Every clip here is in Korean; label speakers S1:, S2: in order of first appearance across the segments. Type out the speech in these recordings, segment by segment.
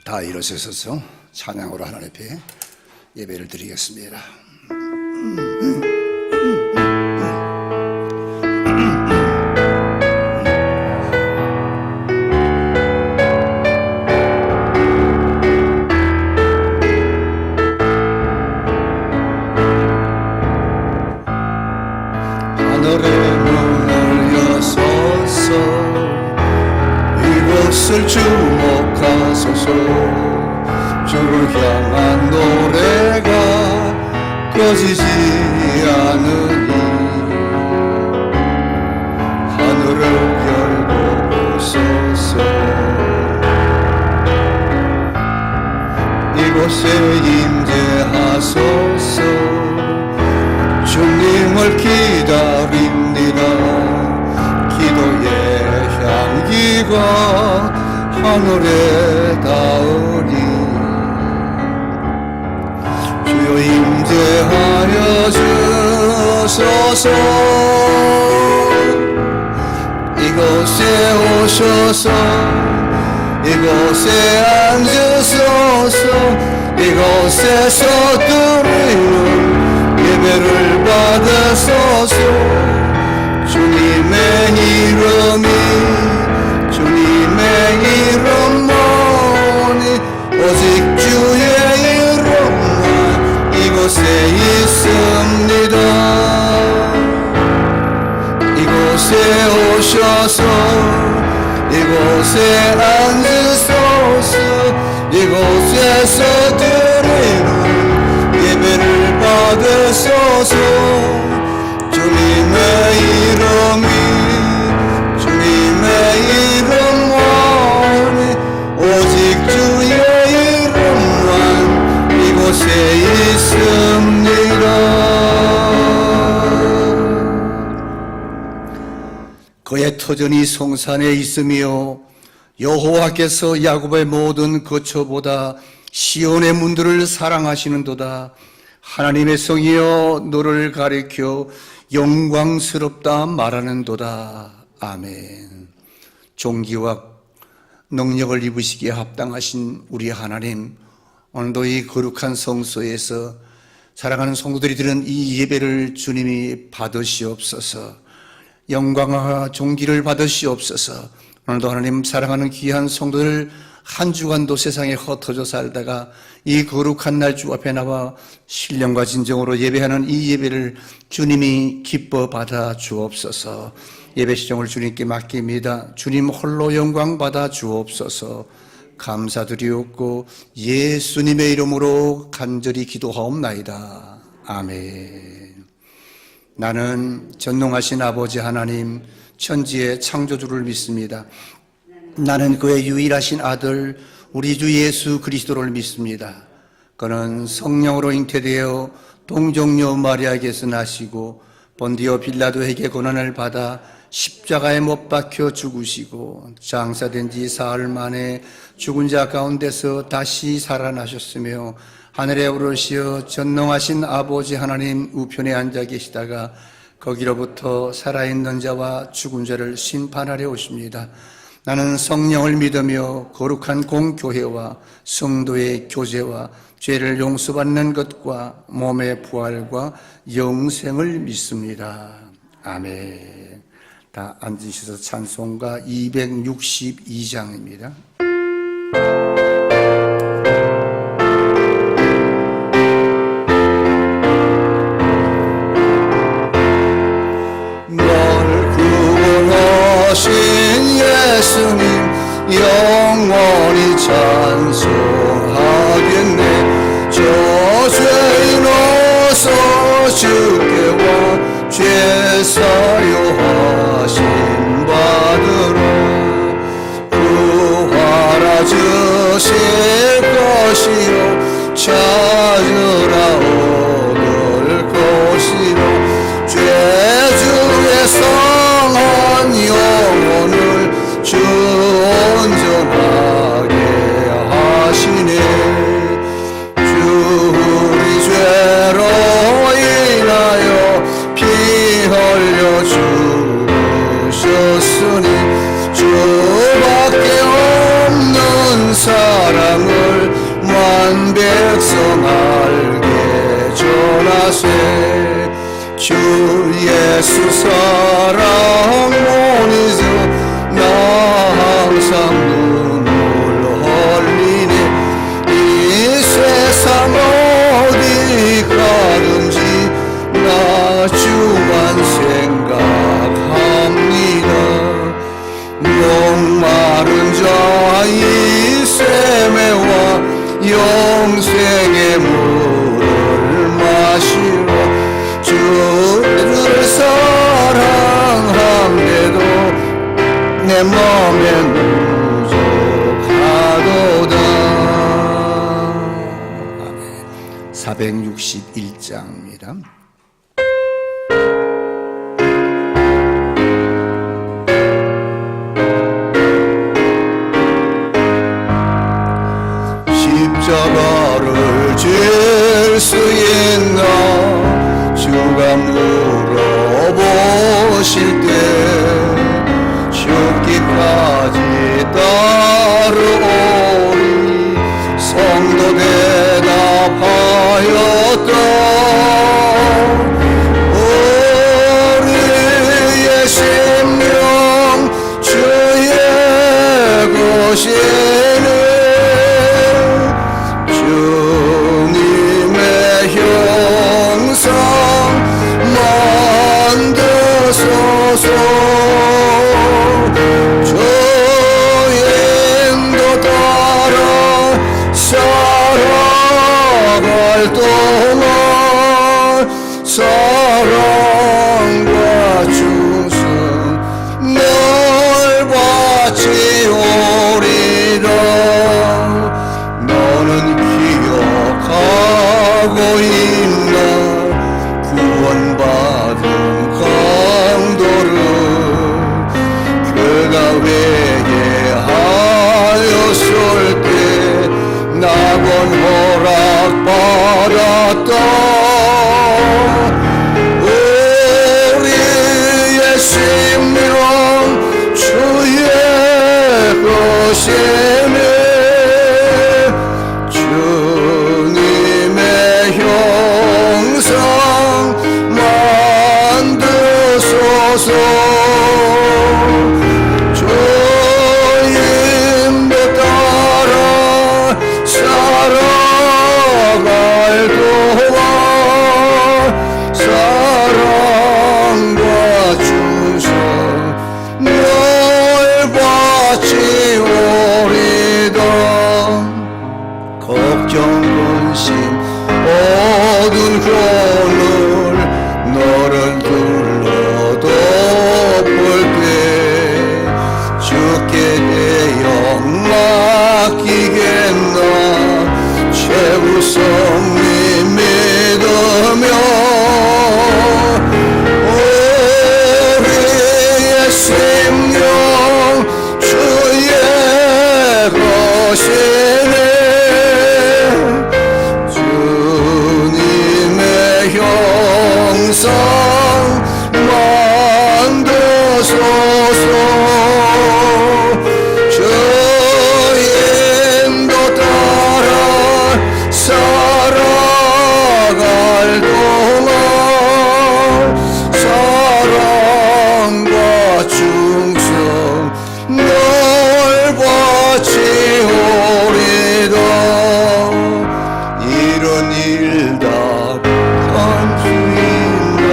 S1: 다 일어서셔서 찬양으로 하나님 앞에 예배를 드리겠습니다. 하늘의 문을 여소서 이곳을 주목하소서. 주를 향한 노래가 꺼지지 않으니 하늘을 열고 보소서. 이곳에 임재하소서. 주님을 기다립니다. 기도의 향기가 하늘에 닿으니 주여 임재하여 주소서. 이곳에 오셔서 이곳에 앉으소서. 이곳에서 드리는 예배를 받으소서. 주님의 이름이 주님의 이름만이 오직 주의 이름만 이곳에 있습니다. 이곳에 오셔서 이곳에 앉으소서. 이곳에서 드리는 예배를 받으소서. 주님의 이름이 주님의 이름만이 오직 주의 이름만 이곳에 있습니다. 그의 터전이 성산에 있으며 여호와께서 야곱의 모든 거처보다 시온의 문들을 사랑하시는도다. 하나님의 성이여 너를 가리켜 영광스럽다 말하는도다. 아멘. 존귀와 능력을 입으시기에 합당하신 우리 하나님, 오늘도 이 거룩한 성소에서 사랑하는 성도들이 드리는 이 예배를 주님이 받으시옵소서. 영광과 존귀를 받으시옵소서. 오늘도 하나님 사랑하는 귀한 성도들 한 주간도 세상에 흩어져 살다가 이 거룩한 날 주 앞에 나와 신령과 진정으로 예배하는 이 예배를 주님이 기뻐 받아 주옵소서. 예배 시정을 주님께 맡깁니다. 주님 홀로 영광 받아 주옵소서. 감사드리옵고 예수님의 이름으로 간절히 기도하옵나이다. 아멘. 나는 전능하신 아버지 하나님 천지의 창조주를 믿습니다. 나는 그의 유일하신 아들 우리 주 예수 그리스도를 믿습니다. 그는 성령으로 잉태되어 동정녀 마리아에게서 나시고 본디오 빌라도에게 고난을 받아 십자가에 못 박혀 죽으시고 장사된 지 사흘 만에 죽은 자 가운데서 다시 살아나셨으며 하늘에 오르시어 전능하신 아버지 하나님 우편에 앉아 계시다가 거기로부터 살아있는 자와 죽은 자를 심판하려 오십니다. 나는 성령을 믿으며 거룩한 공교회와 성도의 교제와 죄를 용서받는 것과 몸의 부활과 영생을 믿습니다. 아멘. 다 앉으셔서 찬송가 262장입니다. 예수님 영원히 찬송하겠네. 저 죄인 어서 주께 와 죄 사유하심 받으라. 구하라 주실 것이요 찾으라 얻을 것이요 죄 중에 성한 영혼을 주 온전하게 하시네. 주 우리 죄로 인하여 피 흘려 죽으셨네. 주 예수 사랑 못잊어 나 항상 눈물 흘리네 이 세상 어디 가든지 나 주만 생각합니다 목마른 자 이 샘에와 영생의 물을 마시러 주를 사랑함에도 내 맘엔 부족하도다. 아멘. 461장입니다. 십자가를 질 수 있나 주가 물어보실 때 죽기까지 따르오리 성도 대답하였다 우리의 심령 주의 것이네 주님의 형상 만드소서 주 인도 따라 살아갈 동안 사랑과 충성 널 바치오리라 너는 기억하고 있나 구원받은 강도를 그가 회개하였을 때 낙원 허락받았다 우리의 심령 주의 것이네 주님의 형상 만드소서 주 인도 따라 살아갈 동안 사랑과 충성 널 바치오리다 걱정 근심 어두운 그늘 너를 둘러덮을 때 주께 대영 맡기겠나 최우선이 믿으며 우리의 심령 주의 것이네 주님의 형상 만드소서 주 인도 따라 살아갈 동안 사랑과 충성 널 바치오리다 이런 일 다 감수인가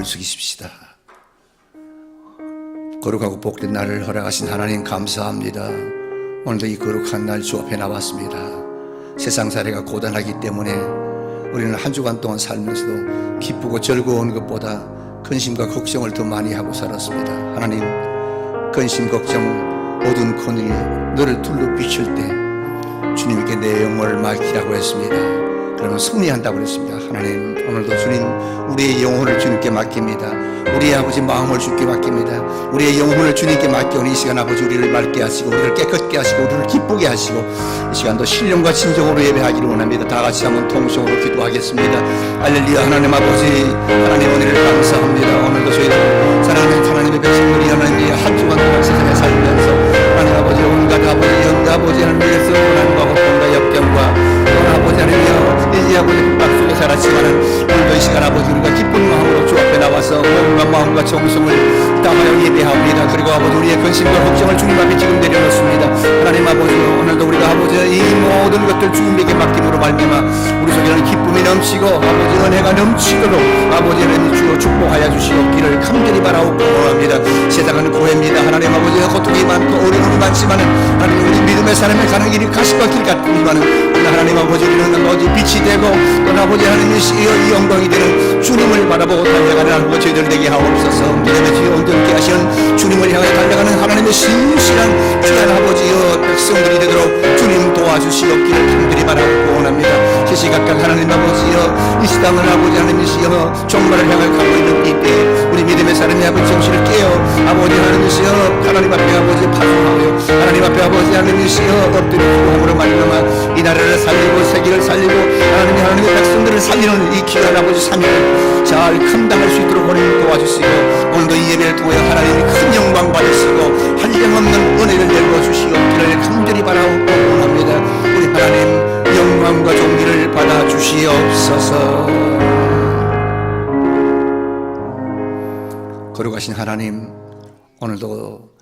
S1: 숙이십시다. 거룩하고 복된 날을 허락하신 하나님 감사합니다. 오늘도 이 거룩한 날 주 앞에 나왔습니다. 세상 살이가 고단하기 때문에 우리는 한 주간 동안 살면서도 기쁘고 즐거운 것보다 근심과 걱정을 더 많이 하고 살았습니다. 하나님, 근심, 걱정, 어두운 코너에 너를 둘러 비출 때 주님께 내 영혼을 맡기라고 했습니다. 그러면 승리한다고 그랬습니다. 하나님, 오늘도 주님, 우리의 영혼을 주님께 맡깁니다. 우리의 아버지 마음을 주님께 맡깁니다. 우리의 영혼을 주님께 맡겨오니 이 시간 아버지 우리를 맑게 하시고 우리를 깨끗게 하시고 우리를 기쁘게 하시고 이 시간도 신령과 진정으로 예배하기를 원합니다. 다 같이 한번 통성으로 기도하겠습니다. 할렐루야. 하나님 아버지, 하나님 은혜를 감사합니다. 오늘도 저희들 사랑하는 하나님의 백성들이 하나님의 한 주간 동안 세상에 살면서 하나님 아버지 온갖 아버지 영가 아버지 하나님께서 원한과 고통과 역경과 또 아버지 하나님이여 이제 아버지 박 속에 살았지만은 오늘도 이 시간 아버지 우리가 기쁜 마음으로 주 앞에 나와서 몸과 마음과 정성을 다하여 예배합니다. 그리고 아버지 우리의 근심과 걱정을 주님 앞에 지금 내려놓습니다. 하나님 아버지 오늘도 우리가 아버지 이 모든 것들 주님에게 맡김으로 말미암아 우리 속에는 기쁨이 넘치고 아버지 은혜가 넘치도록 아버지 하나님 주여 축복하여 주시옵기를 간절히 바라옵고 원합니다. 세상은 고해입니다. 하나님 아버지 고통이 많고 어려움이 많지만은 하나님 우리 믿음의 사람의 가는 길이 가시밭 길 같지만은 하나님 아버지 우리는 어디 빛이 되고 또 아버지 하나님의 이 영광이 되는 주님을 바라보고 달려가는 하루가 저희들 되게 하옵소서. 믿음의 주여 온전케 하시는 주님을 향해 달려가는 하나님의 신실한 귀한 아버지여 백성들이 되도록 주님 도와주시옵기를 간절히 바라고 원합니다. 시시각각 하나님 아버지여 이 시당을 아버지 하나님이시여 종말을 향해 가고 있는 이때 우리 믿음의 사람이 아버지 정신을 깨어 아버지 하나님이시여 하나님 앞에 아버지 파송하며 하나님 앞에 아버지 하나님이시여 엎드려 기도함으로 말미암아 이 나라를 살리고 세계를 살리고 하나님의 백성들을 살리는 이 귀한 아버지 사명을 잘 감당할 수 있도록 하나님 도와주시고 오늘도 이 예배를 통하여 하나님이 큰 영광 받으시고 한량없는 은혜를 내려 주시옵기를 간절히 바라옵고 원합니다. 우리 하나님 영광과 존귀를 받아 주시옵소서. 거룩하신 하나님, 오늘도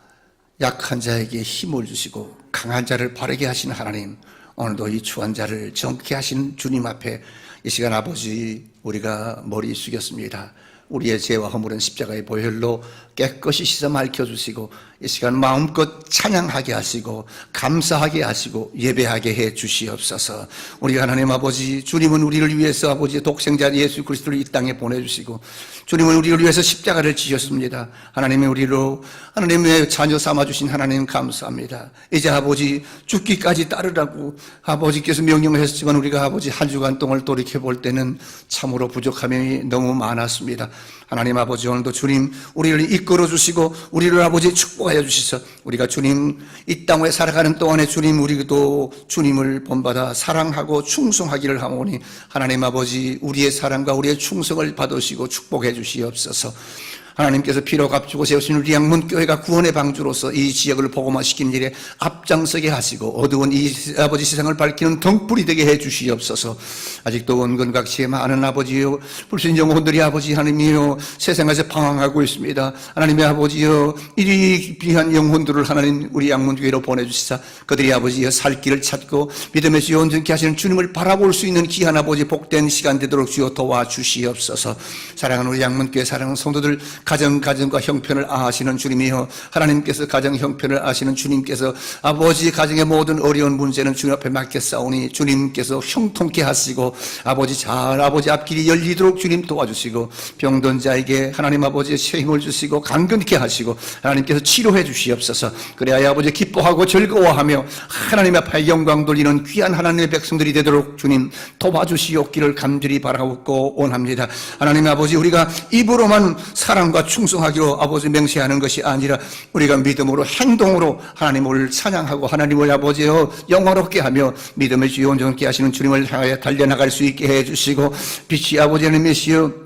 S1: 약한 자에게 힘을 주시고 강한 자를 바르게 하신 하나님, 오늘도 이 추한 자를 정케 하신 주님 앞에 이 시간 아버지 우리가 머리 숙였습니다. 우리의 죄와 허물은 십자가의 보혈로 깨끗이 씻어 밝혀주시고 이 시간 마음껏 찬양하게 하시고 감사하게 하시고 예배하게 해 주시옵소서. 우리 하나님 아버지, 주님은 우리를 위해서 아버지 독생자 예수 그리스도를 이 땅에 보내주시고 주님은 우리를 위해서 십자가를 지셨습니다. 하나님이 우리로 하나님의 자녀 삼아주신 하나님 감사합니다. 이제 아버지 죽기까지 따르라고 아버지께서 명령을 하셨지만 우리가 아버지 한 주간 동안 돌이켜볼 때는 참으로 부족함이 너무 많았습니다. 하나님 아버지, 오늘도 주님 우리를 이끌어 주시고 우리를 아버지 축복하여 주시서 우리가 주님 이 땅에 살아가는 동안에 주님 우리도 주님을 본받아 사랑하고 충성하기를 하오니 하나님 아버지 우리의 사랑과 우리의 충성을 받으시고 축복해 주시옵소서. 하나님께서 피로 값주고 세우신 우리 양문교회가 구원의 방주로서 이 지역을 복음화시키는 일에 앞장서게 하시고 어두운 이 아버지 세상을 밝히는 등불이 되게 해 주시옵소서. 아직도 원근각지에 많은 아버지요 불신 영혼들이 아버지 하나님이요 세상에서 방황하고 있습니다. 하나님의 아버지요 이 귀한 영혼들을 하나님 우리 양문교회로 보내주시사 그들이 아버지여 살 길을 찾고 믿음의 주여 온전케 하시는 주님을 바라볼 수 있는 귀한 아버지 복된 시간 되도록 주여 도와주시옵소서. 사랑하는 우리 양문교회 사랑하는 성도들 가정과 형편을 아시는 주님이여 하나님께서 가정 형편을 아시는 주님께서 아버지 가정의 모든 어려운 문제는 주님 앞에 맡겼사오니 주님께서 형통케 하시고 아버지 잘 아버지 앞길이 열리도록 주님 도와주시고 병든 자에게 하나님 아버지의 힘을 주시고 강건케 하시고 하나님께서 치료해 주시옵소서. 그래야 아버지 기뻐하고 즐거워하며 하나님 앞에 영광 돌리는 귀한 하나님의 백성들이 되도록 주님 도와주시옵기를 간절히 바라옵고 원합니다. 하나님 아버지 우리가 입으로만 사랑과 충성하기로 아버지 맹세하는 것이 아니라 우리가 믿음으로 행동으로 하나님을 찬양하고 하나님을 아버지여 영화롭게 하며 믿음의 주여 온전케 하시는 주님을 향하여 달려나갈 수 있게 해주시고 빛이 아버지 하나님이시여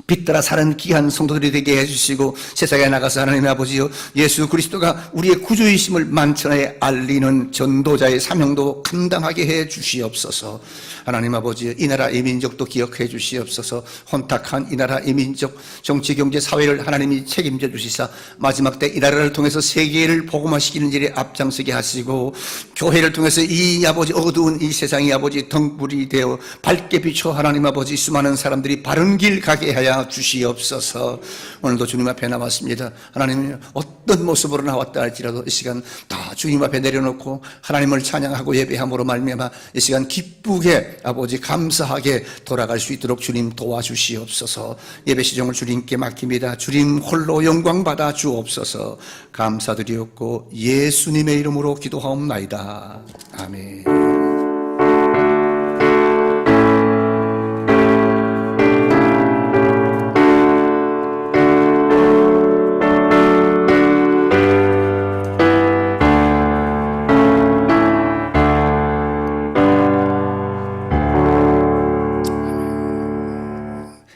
S1: 빛따라 사는 귀한 성도들이 되게 해주시고 세상에 나가서 하나님의 아버지여 예수 그리스도가 우리의 구주이심을 만천하에 알리는 전도자의 사명도 감당하게 해 주시옵소서. 하나님 아버지 이 나라 이 민족도 기억해 주시옵소서. 혼탁한 이 나라 이 민족 정치 경제 사회를 하나님이 책임져 주시사 마지막 때 이 나라를 통해서 세계를 복음화시키는 일에 앞장서게 하시고 교회를 통해서 이 아버지 어두운 이 세상이 아버지 등불이 되어 밝게 비춰 하나님 아버지 수많은 사람들이 바른 길 가게 하여 하여 주시옵소서. 오늘도 주님 앞에 나왔습니다. 하나님 어떤 모습으로 나왔다 할지라도 이 시간 다 주님 앞에 내려놓고 하나님을 찬양하고 예배함으로 말미암아 이 시간 기쁘게 아버지 감사하게 돌아갈 수 있도록 주님 도와주시옵소서. 예배 시종을 주님께 맡깁니다. 주님 홀로 영광 받아 주옵소서. 감사드리옵고 예수님의 이름으로 기도하옵나이다. 아멘.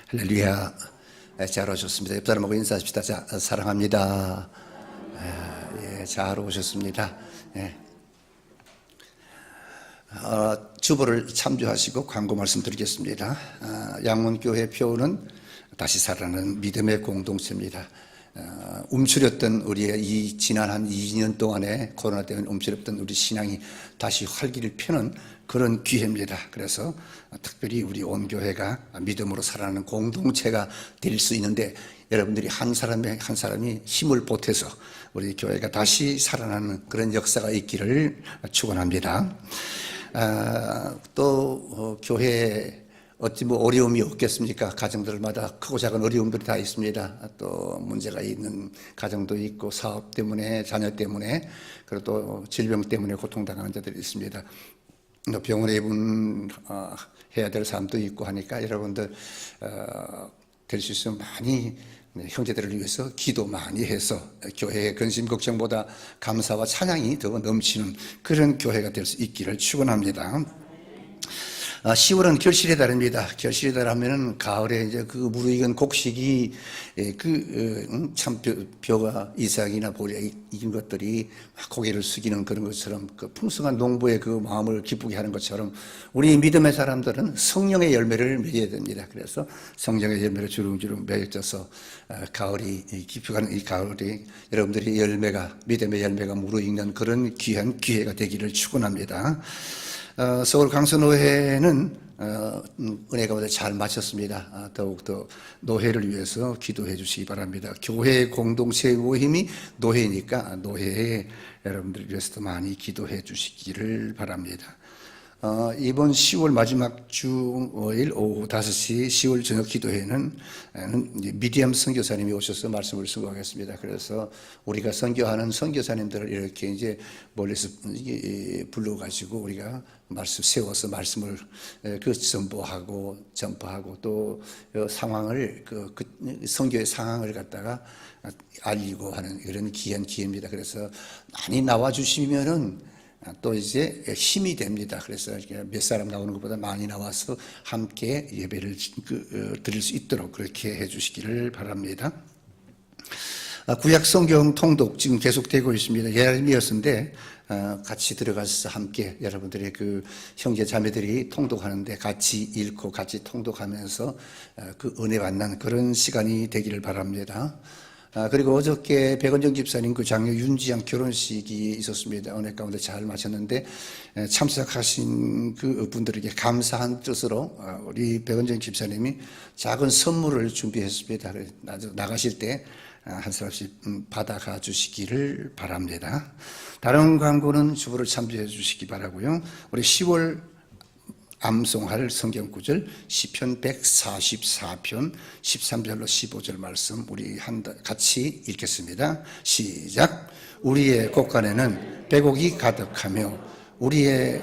S1: 할렐루야. 잘 오셨습니다. 옆 사람하고 인사하십시다. 자, 사랑합니다. 예, 잘 오셨습니다. 예. 주보를 참조하시고 광고 말씀드리겠습니다. 양문교회 표는 다시 살아나는 믿음의 공동체입니다. 움츠렸던 우리의 이 지난 한 2년 동안에 코로나 때문에 움츠렸던 우리 신앙이 다시 활기를 펴는 그런 기회입니다. 그래서 특별히 우리 온 교회가 믿음으로 살아가는 공동체가 될 수 있는데 여러분들이 한 사람이 힘을 보태서 우리 교회가 다시 살아나는 그런 역사가 있기를 축원합니다. 또 교회에 어찌 뭐 어려움이 없겠습니까? 가정들마다 크고 작은 어려움들이 다 있습니다. 또 문제가 있는 가정도 있고 사업 때문에 자녀 때문에 그리고 또 질병 때문에 고통당하는 자들이 있습니다. 또 병원에 입원해야 될 사람도 있고 하니까 여러분들 될 수 있으면 많이 형제들을 위해서 기도 많이 해서 교회의 근심 걱정보다 감사와 찬양이 더 넘치는 그런 교회가 될 수 있기를 축원합니다. 10월은 결실의 달입니다. 결실의 달 하면은 가을에 이제 그 무르익은 곡식이 참 벼가 이삭이나 보리가 익은 것들이 막 고개를 숙이는 그런 것처럼 그 풍성한 농부의 그 마음을 기쁘게 하는 것처럼 우리 믿음의 사람들은 성령의 열매를 맺어야 됩니다. 그래서 성령의 열매를 주름주름 맺어서 가을이 깊어가는 이 가을이 여러분들이 열매가 믿음의 열매가 무르익는 그런 귀한 기회가 되기를 축원합니다. 서울 강서노회는 은혜 가운데 잘 마쳤습니다. 더욱더 노회를 위해서 기도해 주시기 바랍니다. 교회 공동체의 모임이 노회니까 노회에 여러분들을 위해서도 많이 기도해 주시기를 바랍니다. 이번 10월 마지막 주일 오후 5시 10월 저녁 기도회는 미디엄 선교사님이 오셔서 말씀을 선고하겠습니다. 그래서 우리가 선교하는 선교사님들을 이렇게 이제 멀리서 불러가지고 우리가 말씀 세워서 말씀을 전파하고 또 상황을 그 선교의 상황을 갖다가 알리고 하는 이런 귀한 기회입니다. 그래서 많이 나와 주시면은 또 이제 힘이 됩니다. 그래서 몇 사람 나오는 것보다 많이 나와서 함께 예배를 드릴 수 있도록 그렇게 해주시기를 바랍니다. 구약 성경 통독 지금 계속되고 있습니다. 예레미야서인데 같이 들어가서 함께 여러분들의 그 형제 자매들이 통독하는데 같이 읽고 같이 통독하면서 그 은혜 받는 그런 시간이 되기를 바랍니다. 그리고 어저께 백원정 집사님 그 장녀 윤지양 결혼식이 있었습니다. 은혜 가운데 잘 마쳤는데 참석하신 그 분들에게 감사한 뜻으로 우리 백원정 집사님이 작은 선물을 준비했습니다. 나가실 때 한 사람씩 받아가 주시기를 바랍니다. 다른 광고는 주보를 참조해 주시기 바라고요. 우리 10월 암송할 성경 구절 시편 144편 13절로 15절 말씀 우리 같이 읽겠습니다. 시작. 우리의 곳간에는 빼곡이 가득하며 우리의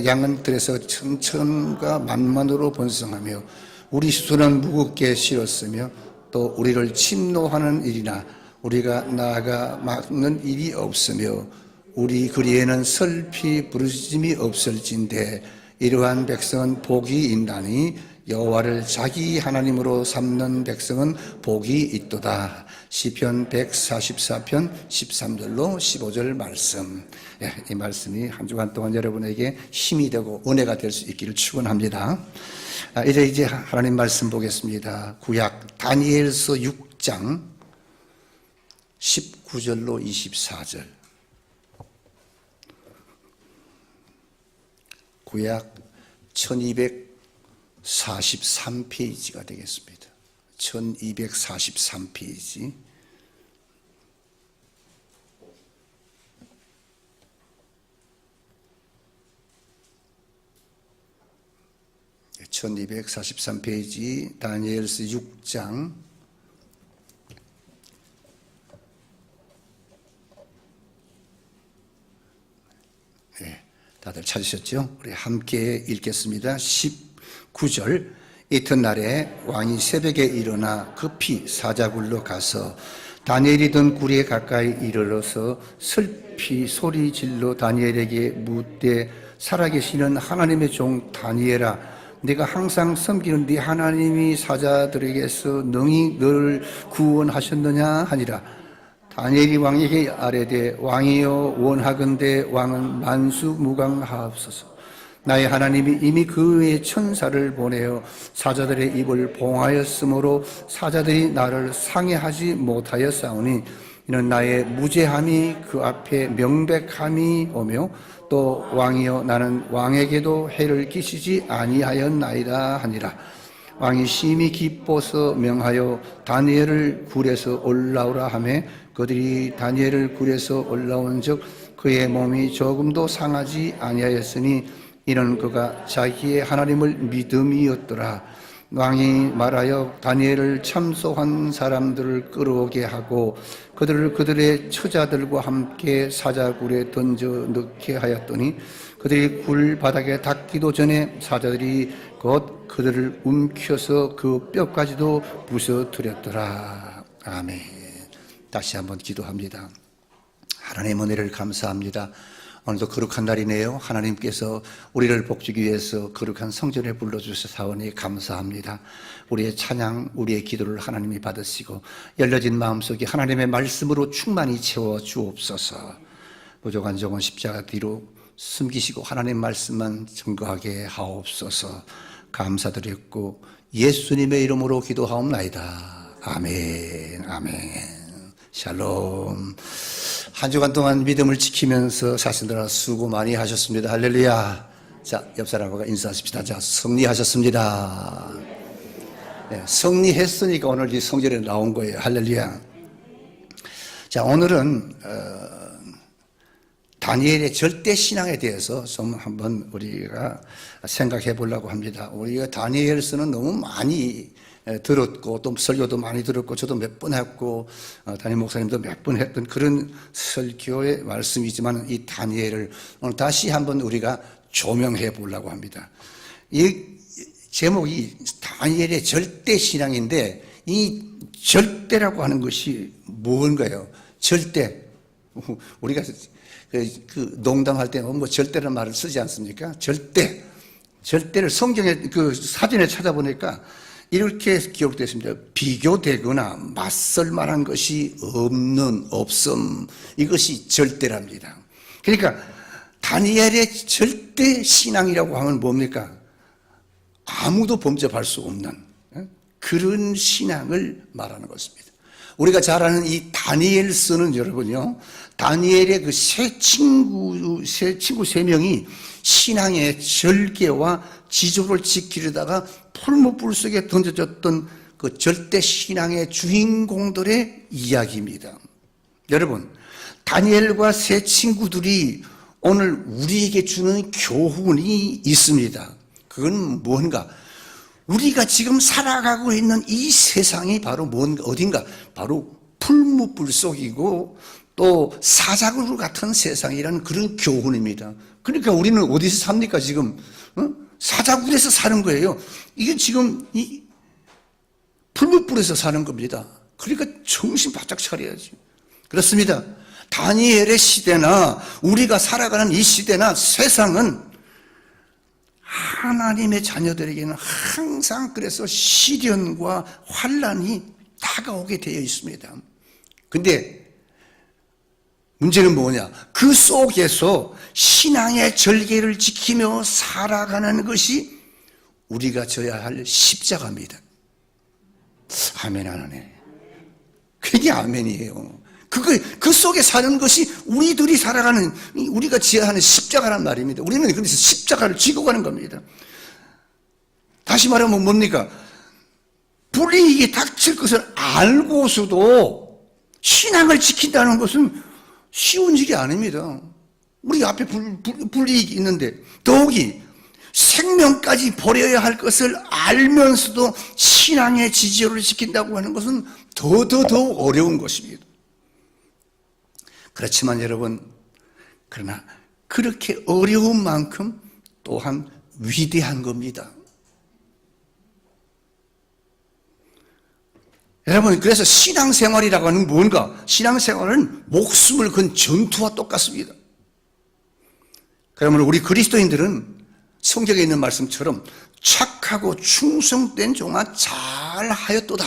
S1: 양은 들에서 천천과 만만으로 번성하며 우리 수는 무겁게 실었으며 또 우리를 침노하는 일이나 우리가 나아가 막는 일이 없으며 우리 거리에는 슬피 부르짖음이 없을진데 이러한 백성은 복이 있나니 여호와를 자기 하나님으로 삼는 백성은 복이 있도다. 시편 144편 13절로 15절 말씀. 이 말씀이 한 주간 동안 여러분에게 힘이 되고 은혜가 될 수 있기를 축원합니다. 이제 하나님 말씀 보겠습니다. 구약 다니엘서 6장 19절로 24절. 구약 1243페이지가 되겠습니다. 1243페이지. 네, 1243페이지 다니엘서 6장 네, 다들 찾으셨죠? 우리 함께 읽겠습니다. 19절. 이튿날에 왕이 새벽에 일어나 급히 사자굴로 가서 다니엘이 든 굴에 가까이 이르러서 슬피 소리질러 다니엘에게 묻되 살아계시는 하나님의 종 다니엘아, 네가 항상 섬기는 네 하나님이 사자들에게서 능히 너를 구원하셨느냐 하니라. 다니엘이 왕에게 아뢰되 왕이여 원하건대 왕은 만수무강하옵소서. 나의 하나님이 이미 그 외에 천사를 보내어 사자들의 입을 봉하였으므로 사자들이 나를 상해하지 못하였사오니 이는 나의 무죄함이 그 앞에 명백함이 오며 또 왕이여 나는 왕에게도 해를 끼치지 아니하였나이다 하니라. 왕이 심히 기뻐서 명하여 다니엘을 굴에서 올라오라 하매 그들이 다니엘을 굴에서 올라온 즉 그의 몸이 조금도 상하지 아니하였으니 이는 그가 자기의 하나님을 믿음이었더라. 왕이 말하여 다니엘을 참소한 사람들을 끌어오게 하고 그들을 그들의 처자들과 함께 사자굴에 던져 넣게 하였더니 그들이 굴 바닥에 닿기도 전에 사자들이 곧 그들을 움켜서 그 뼈까지도 부서뜨렸더라. 아멘. 다시 한번 기도합니다. 하나님의 은혜를 감사합니다. 오늘도 거룩한 날이네요. 하나님께서 우리를 복주기 위해서 거룩한 성전에 불러주셔사오니 감사합니다. 우리의 찬양, 우리의 기도를 하나님이 받으시고 열려진 마음속에 하나님의 말씀으로 충만히 채워 주옵소서. 부족한 종은 십자가 뒤로 숨기시고 하나님 말씀만 증거하게 하옵소서. 감사드렸고 예수님의 이름으로 기도하옵나이다. 아멘. 아멘. 샬롬. 한 주간 동안 믿음을 지키면서 사신들아 수고 많이 하셨습니다. 할렐루야. 자, 옆 사람과 인사하십시다. 자, 승리하셨습니다. 네, 승리했으니까 오늘 이 성전에 나온 거예요. 할렐루야. 자, 오늘은 다니엘의 절대 신앙에 대해서 좀 한번 우리가 생각해 보려고 합니다. 우리가 다니엘서는 너무 많이 들었고 또 설교도 많이 들었고 저도 몇 번 했고 담임 목사님도 몇 번 했던 그런 설교의 말씀이지만 이 다니엘을 오늘 다시 한번 우리가 조명해 보려고 합니다. 이 제목이 다니엘의 절대 신앙인데 이 절대라고 하는 것이 뭔가요? 절대. 우리가 그 농담할 때는 뭐 절대라는 말을 쓰지 않습니까? 절대. 절대를 성경에 그 사전에 찾아보니까 이렇게 기록되어 있습니다. 비교되거나 맞설 만한 것이 없음. 이것이 절대랍니다. 그러니까 다니엘의 절대 신앙이라고 하면 뭡니까? 아무도 범접할 수 없는 그런 신앙을 말하는 것입니다. 우리가 잘 아는 이 다니엘서는 여러분요, 다니엘의 그 세 친구 세 명이 신앙의 절개와 지조를 지키려다가 풀무불 속에 던져졌던 그 절대 신앙의 주인공들의 이야기입니다. 여러분, 다니엘과 세 친구들이 오늘 우리에게 주는 교훈이 있습니다. 그건 뭔가? 우리가 지금 살아가고 있는 이 세상이 바로 뭔가, 어딘가? 바로 풀무불 속이고 또 사자굴 같은 세상이라는 그런 교훈입니다. 그러니까 우리는 어디서 삽니까, 지금? 사자굴에서 사는 거예요. 이게 지금 이 풀무불에서 사는 겁니다. 그러니까 정신 바짝 차려야지. 그렇습니다. 다니엘의 시대나 우리가 살아가는 이 시대나 세상은 하나님의 자녀들에게는 항상 그래서 시련과 환난이 다가오게 되어 있습니다. 근데 문제는 뭐냐? 그 속에서 신앙의 절개를 지키며 살아가는 것이 우리가 져야 할 십자가입니다. 아멘 하나네. 그게 아멘이에요. 그 속에 사는 것이 우리들이 살아가는, 우리가 지어야 하는 십자가란 말입니다. 우리는 그래서 십자가를 지고 가는 겁니다. 다시 말하면 뭡니까? 불이익이 닥칠 것을 알고서도 신앙을 지킨다는 것은 쉬운 일이 아닙니다. 우리 앞에 불이익이 있는데 더욱이 생명까지 버려야 할 것을 알면서도 신앙의 지지율을 지킨다고 하는 것은 더 어려운 것입니다. 그렇지만 여러분, 그러나 그렇게 어려운 만큼 또한 위대한 겁니다. 여러분, 그래서 신앙생활이라고 하는 뭔가? 신앙생활은 목숨을 건 전투와 똑같습니다. 그러면 우리 그리스도인들은 성경에 있는 말씀처럼 착하고 충성된 종아 잘하였도다.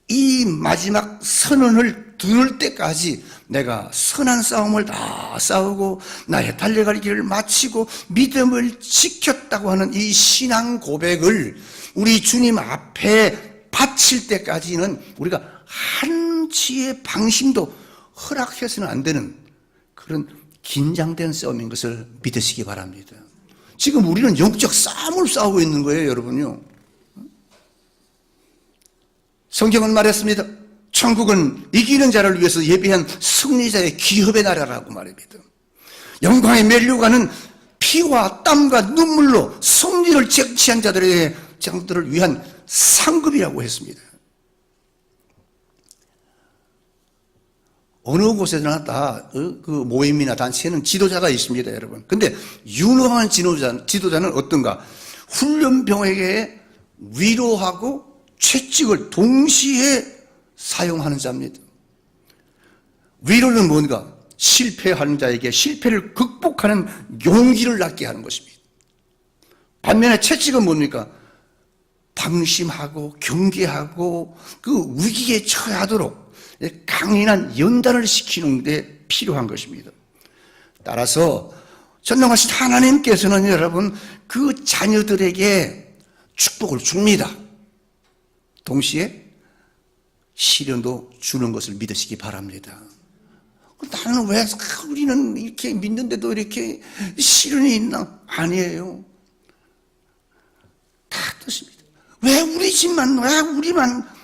S1: 이 마지막 선언을 들을 때까지 내가 선한 싸움을 다 싸우고 나의 달려갈 길을 마치고 믿음을 지켰다고 하는 이 신앙 고백을 우리 주님 앞에 바칠 때까지는 우리가 한치의 방심도 허락해서는 안 되는 그런 긴장된 싸움인 것을 믿으시기 바랍니다. 지금 우리는 영적 싸움을 싸우고 있는 거예요, 여러분요. 성경은 말했습니다. 천국은 이기는 자를 위해서 예비한 승리자의 기업의 나라라고 말합니다. 영광에 멸류관은 피와 땀과 눈물로 승리를 쟁취한 자들을 위한 상급이라고 했습니다. 어느 곳에나 다 그 모임이나 단체에는 지도자가 있습니다, 여러분. 근데 유능한 지도자는 어떤가? 훈련병에게 위로하고 채찍을 동시에 사용하는 자입니다. 위로는 뭔가? 실패하는 자에게 실패를 극복하는 용기를 낳게 하는 것입니다. 반면에 채찍은 뭡니까? 방심하고 경계하고 그 위기에 처하도록 강인한 연단을 시키는 데 필요한 것입니다. 따라서 전능하신 하나님께서는 여러분 그 자녀들에게 축복을 줍니다. 동시에 시련도 주는 것을 믿으시기 바랍니다. 나는 왜 우리는 이렇게 믿는데도 이렇게 시련이 있나? 아니에요. 다 뜻입니다. 왜 우리 집만, 왜 우리만.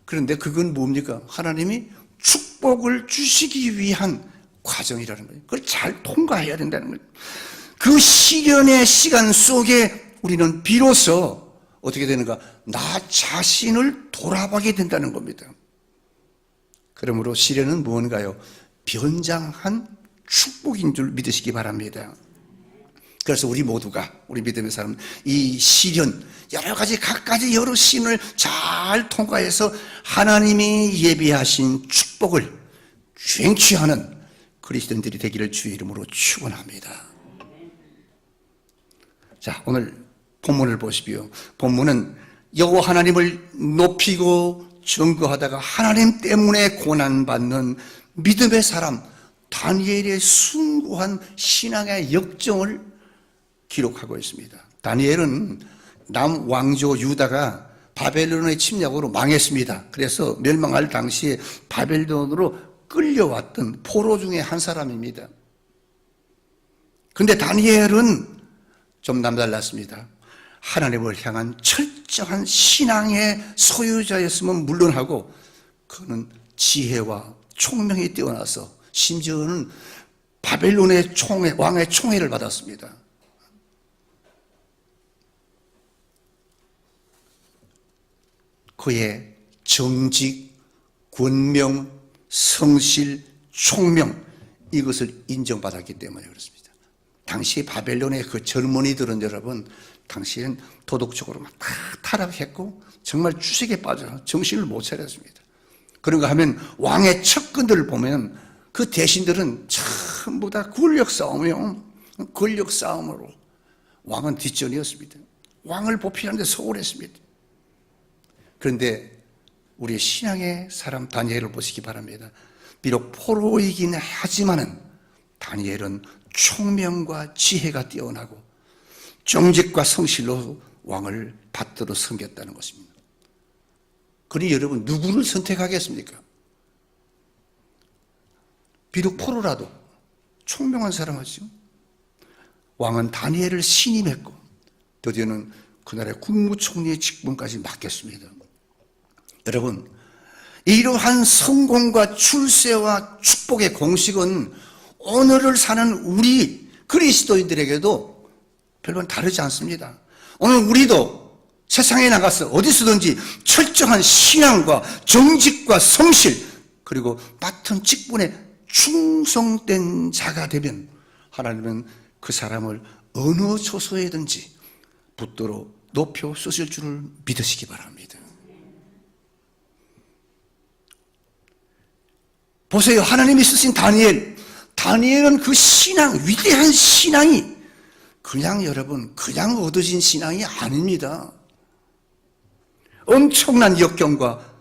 S1: 그런데 그건 뭡니까? 하나님이 축복을 주시기 위한 과정이라는 거예요. 그걸 잘 통과해야 된다는 거예요. 그 시련의 시간 속에 우리는 비로소 어떻게 되는가? 나 자신을 돌아보게 된다는 겁니다. 그러므로 시련은 무언가요? 변장한 축복인 줄 믿으시기 바랍니다. 그래서 우리 모두가, 우리 믿음의 사람, 이 시련, 여러 가지 각가지 여러 시련을 잘 통과해서 하나님이 예비하신 축복을 쟁취하는 그리스도인들이 되기를 주의 이름으로 축원합니다. 자, 오늘 본문을 보십시오. 본문은 여호와 하나님을 높이고 증거하다가 하나님 때문에 고난받는 믿음의 사람 다니엘의 숭고한 신앙의 역정을 기록하고 있습니다. 다니엘은 남왕조 유다가 바벨론의 침략으로 망했습니다. 그래서 멸망할 당시에 바벨론으로 끌려왔던 포로 중에 한 사람입니다. 그런데 다니엘은 좀 남달랐습니다. 하나님을 향한 철저한 신앙의 소유자였으면 물론하고 그는 지혜와 총명이 뛰어나서 심지어는 바벨론의 왕의 총애를 받았습니다. 그의 정직, 권명, 성실, 총명 이것을 인정받았기 때문에 그렇습니다. 당시 바벨론의 그 젊은이들은 여러분 당시엔 도덕적으로 막 다 타락했고 정말 주색에 빠져 정신을 못 차렸습니다. 그런가 하면 왕의 척근들을 보면 그 대신들은 전부 다 권력 싸움으로 왕은 뒷전이었습니다. 왕을 보필하는데 소홀했습니다. 그런데 우리의 신앙의 사람 다니엘을 보시기 바랍니다. 비록 포로이긴 하지만은 다니엘은 총명과 지혜가 뛰어나고 정직과 성실로 왕을 받들어 섬겼다는 것입니다. 그러니 여러분 누구를 선택하겠습니까? 비록 포로라도 총명한 사람이죠. 왕은 다니엘을 신임했고 드디어는 그날의 국무총리의 직분까지 맡겼습니다. 여러분, 이러한 성공과 출세와 축복의 공식은 오늘을 사는 우리 그리스도인들에게도 별반 다르지 않습니다. 오늘 우리도 세상에 나가서 어디서든지 철저한 신앙과 정직과 성실, 그리고 맡은 직분에 충성된 자가 되면 하나님은 그 사람을 어느 처소에든지 붙들어 높여 쓰실 줄을 믿으시기 바랍니다. 보세요. 하나님이 쓰신 다니엘은 그 신앙, 위대한 신앙이 그냥 여러분 그냥 얻어진 신앙이 아닙니다. 엄청난 역경과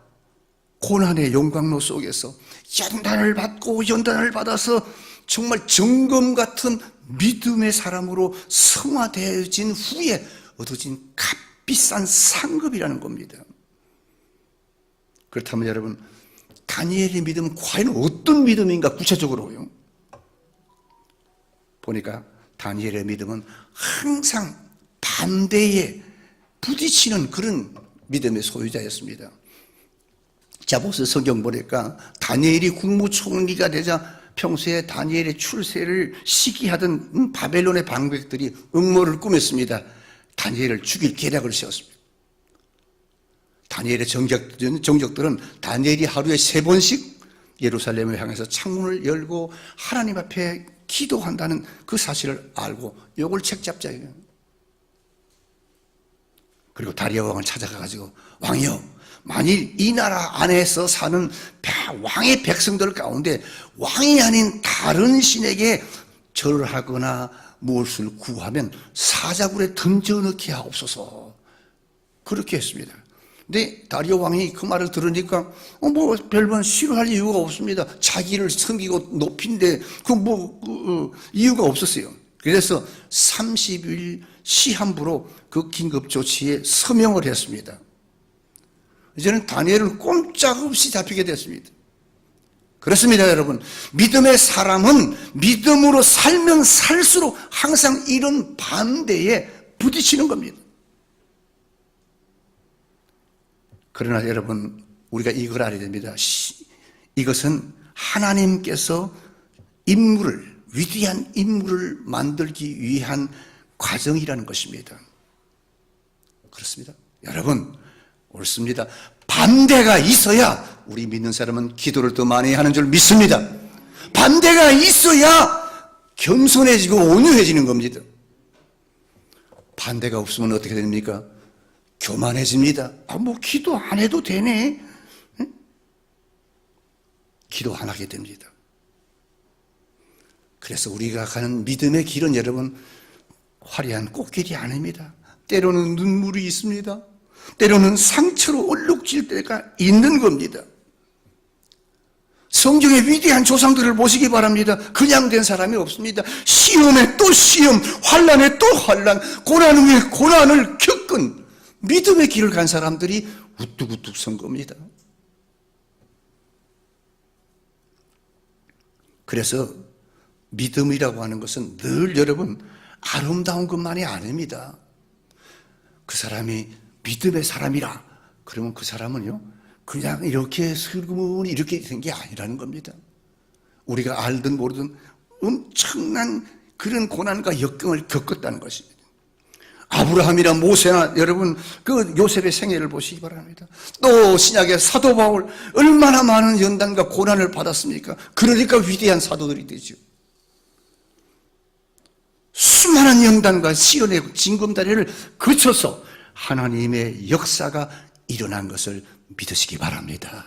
S1: 고난의 용광로 속에서 연단을 받고 연단을 받아서 정말 정금 같은 믿음의 사람으로 성화되어진 후에 얻어진 값비싼 상급이라는 겁니다. 그렇다면 여러분, 다니엘의 믿음은 과연 어떤 믿음인가 구체적으로요? 보니까 다니엘의 믿음은 항상 반대에 부딪히는 그런 믿음의 소유자였습니다. 자, 보세요. 성경 보니까 다니엘이 국무총리가 되자 평소에 다니엘의 출세를 시기하던 바벨론의 방백들이 음모를 꾸몄습니다. 다니엘을 죽일 계략을 세웠습니다. 다니엘의 정적들은 다니엘이 하루에 3번씩 예루살렘을 향해서 창문을 열고 하나님 앞에 기도한다는 그 사실을 알고 이걸 책잡자예요. 그리고 다리아 왕을 찾아가가지고, 왕이여, 만일 이 나라 안에서 사는 왕의 백성들 가운데 왕이 아닌 다른 신에게 절을 하거나 무엇을 구하면 사자굴에 던져넣게 하옵소서. 그렇게 했습니다. 근데 다리오 왕이 그 말을 들으니까 별반 싫어할 이유가 없습니다. 자기를 섬기고 높인데 이유가 없었어요. 그래서 30일 시한부로 그 긴급 조치에 서명을 했습니다. 이제는 다니엘은 꼼짝없이 잡히게 됐습니다. 그렇습니다, 여러분. 믿음의 사람은 믿음으로 살면 살수록 항상 이런 반대에 부딪히는 겁니다. 그러나 여러분, 우리가 이걸 알아야 됩니다. 이것은 하나님께서 위대한 인물을 만들기 위한 과정이라는 것입니다. 그렇습니다. 여러분, 옳습니다. 반대가 있어야 우리 믿는 사람은 기도를 더 많이 하는 줄 믿습니다. 반대가 있어야 겸손해지고 온유해지는 겁니다. 반대가 없으면 어떻게 됩니까? 교만해집니다. 기도 안 해도 되네. 응? 기도 안 하게 됩니다. 그래서 우리가 가는 믿음의 길은 여러분, 화려한 꽃길이 아닙니다. 때로는 눈물이 있습니다. 때로는 상처로 얼룩질 때가 있는 겁니다. 성경의 위대한 조상들을 보시기 바랍니다. 그냥 된 사람이 없습니다. 시험에 또 시험, 환난에 또 환난, 고난 후에 고난을 겪은 믿음의 길을 간 사람들이 우뚝우뚝 선 겁니다. 그래서 믿음이라고 하는 것은 늘 여러분 아름다운 것만이 아닙니다. 그 사람이 믿음의 사람이라 그러면 그 사람은요 그냥 이렇게 슬그머니 이렇게 된 게 아니라는 겁니다. 우리가 알든 모르든 엄청난 그런 고난과 역경을 겪었다는 것입니다. 아브라함이나 모세나 여러분 그 요셉의 생애를 보시기 바랍니다. 또 신약의 사도 바울 얼마나 많은 연단과 고난을 받았습니까? 그러니까 위대한 사도들이 되죠. 수많은 연단과 시련의 징검다리를 거쳐서 하나님의 역사가 일어난 것을 믿으시기 바랍니다.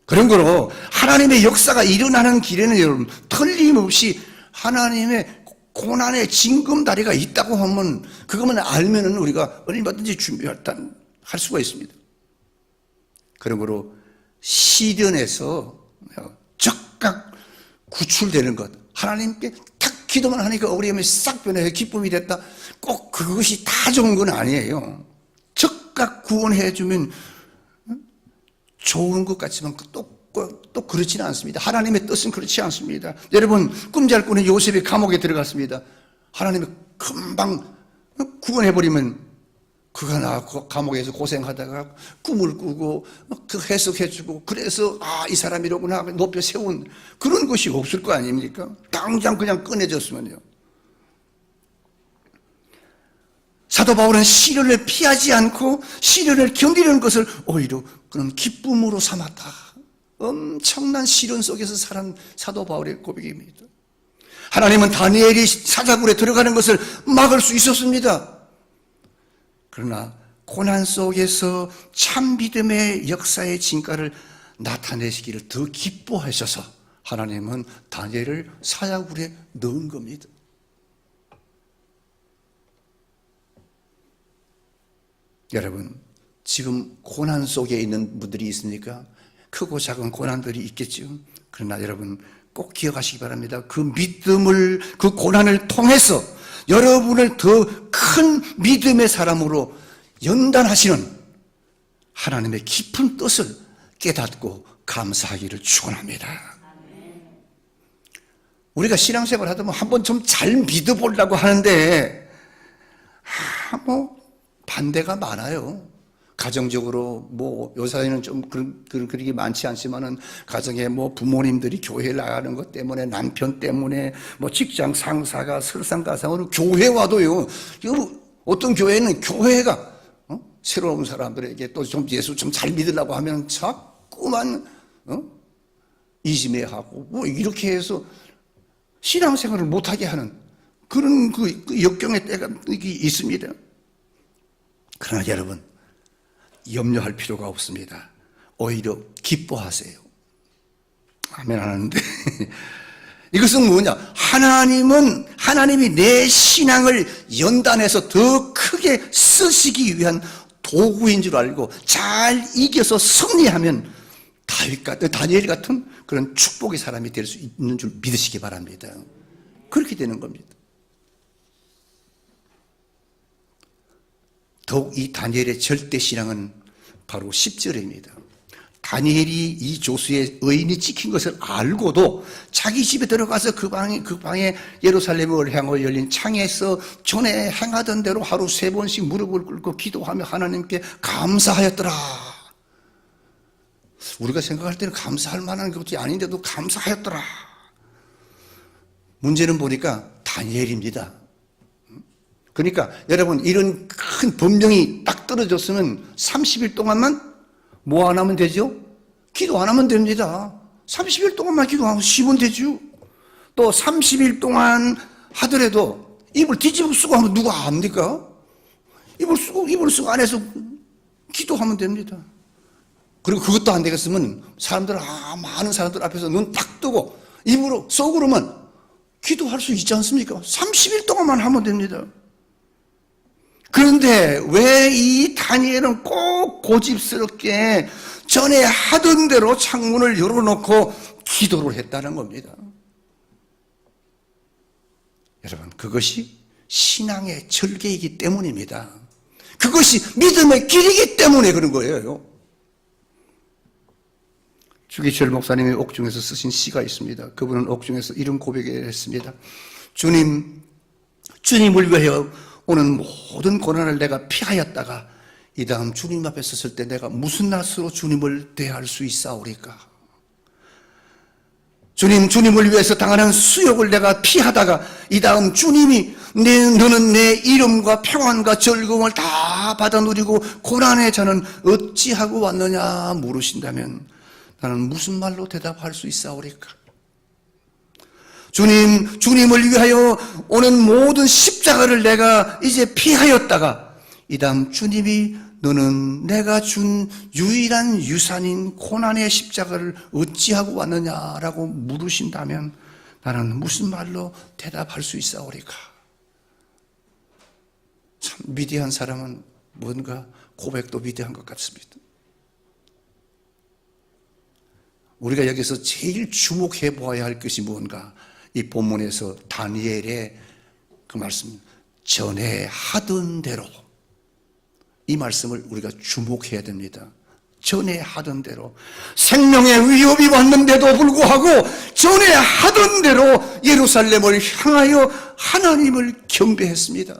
S1: 그런 거로 하나님의 역사가 일어나는 길에는 여러분 틀림없이 하나님의 고난의 징검다리가 있다고 하면 그것만 알면은 우리가 얼마든지 준비할 수가 있습니다. 그런 거로 시련에서 즉각 구출되는 것, 하나님께 탁 기도만 하니까 어려움이 싹 변해서 기쁨이 됐다. 꼭 그것이 다 좋은 건 아니에요. 즉각 구원해 주면 좋은 것 같지만 또 그렇지는 않습니다. 하나님의 뜻은 그렇지 않습니다. 여러분 꿈 잘 꾸는 요셉이 감옥에 들어갔습니다. 하나님이 금방 구원해버리면 그가 나 감옥에서 고생하다가 꿈을 꾸고 그 해석해주고 그래서 이 사람이로구나 높여 세운 그런 것이 없을 거 아닙니까? 당장 그냥 꺼내졌으면요. 사도 바울은 시련을 피하지 않고 시련을 견디는 것을 오히려 그런 기쁨으로 삼았다. 엄청난 시련 속에서 살은 사도 바울의 고백입니다. 하나님은 다니엘이 사자굴에 들어가는 것을 막을 수 있었습니다. 그러나 고난 속에서 참 믿음의 역사의 진가를 나타내시기를 더 기뻐하셔서 하나님은 다니엘을 사자굴에 넣은 겁니다. 여러분, 지금 고난 속에 있는 분들이 있으니까 크고 작은 고난들이 있겠죠. 그러나 여러분 꼭 기억하시기 바랍니다. 그 믿음을, 그 고난을 통해서 여러분을 더 큰 믿음의 사람으로 연단하시는 하나님의 깊은 뜻을 깨닫고 감사하기를 축원합니다. 우리가 신앙생활 하다 보면 한번 좀 잘 믿어보려고 하는데 반대가 많아요. 가정적으로 요새는 좀 그렇게 많지 않지만은 가정에 부모님들이 교회 나가는 것 때문에 남편 때문에 직장 상사가 설상가상으로 교회 와도요. 어떤 교회는 교회가 새로운 사람들에게 또 좀 예수 좀 잘 믿으려고 하면 자꾸만 이지매하고 이렇게 해서 신앙생활을 못하게 하는 그런 그 역경의 때가 있습니다. 그러나 여러분 염려할 필요가 없습니다. 오히려 기뻐하세요. 아멘 하는데 이것은 뭐냐? 하나님이 내 신앙을 연단해서 더 크게 쓰시기 위한 도구인 줄 알고 잘 이겨서 승리하면 다니엘 같은 그런 축복의 사람이 될 수 있는 줄 믿으시기 바랍니다. 그렇게 되는 겁니다. 더욱 이 다니엘의 절대신앙은 바로 10절입니다. 다니엘이 이 조수의 의인이 찍힌 것을 알고도 자기 집에 들어가서 그 방에 예루살렘을 향하여 열린 창에서 전에 행하던 대로 하루 3번씩 무릎을 꿇고 기도하며 하나님께 감사하였더라. 우리가 생각할 때는 감사할 만한 것이 아닌데도 감사하였더라. 문제는 보니까 다니엘입니다. 그러니까 여러분 이런 큰 번명이 딱 떨어졌으면 30일 동안만 뭐 안 하면 되죠? 기도 안 하면 됩니다. 30일 동안만 기도하면 쉬면 되죠. 또 30일 동안 하더라도 입을 뒤집어 쓰고 하면 누가 압니까? 입을 쓰고 안에서 기도하면 됩니다. 그리고 그것도 안 되겠으면 많은 사람들 앞에서 눈 딱 뜨고 속으로만 기도할 수 있지 않습니까? 30일 동안만 하면 됩니다. 그런데 왜 이 다니엘은 꼭 고집스럽게 전에 하던 대로 창문을 열어놓고 기도를 했다는 겁니다. 여러분, 그것이 신앙의 절개이기 때문입니다. 그것이 믿음의 길이기 때문에 그런 거예요. 주기철 목사님이 옥중에서 쓰신 시가 있습니다. 그분은 옥중에서 이런 고백을 했습니다. 주님을 위하여 오는 모든 고난을 내가 피하였다가 이 다음 주님 앞에 섰을 때 내가 무슨 낯으로 주님을 대할 수 있사오리까? 주님을 위해서 당하는 수욕을 내가 피하다가 이 다음 주님이 너는 내 이름과 평안과 즐거움을 다 받아 누리고 고난의 자는 어찌하고 왔느냐 물으신다면 나는 무슨 말로 대답할 수 있사오리까? 주님을 위하여 오는 모든 십자가를 내가 이제 피하였다가 이 다음 주님이 너는 내가 준 유일한 유산인 고난의 십자가를 어찌하고 왔느냐라고 물으신다면 나는 무슨 말로 대답할 수 있사오리까? 참 위대한 사람은 뭔가 고백도 위대한 것 같습니다. 우리가 여기서 제일 주목해 보아야 할 것이 뭔가? 이 본문에서 다니엘의 그 말씀, 전에 하던 대로, 이 말씀을 우리가 주목해야 됩니다. 전에 하던 대로 생명의 위협이 왔는데도 불구하고 전에 하던 대로 예루살렘을 향하여 하나님을 경배했습니다.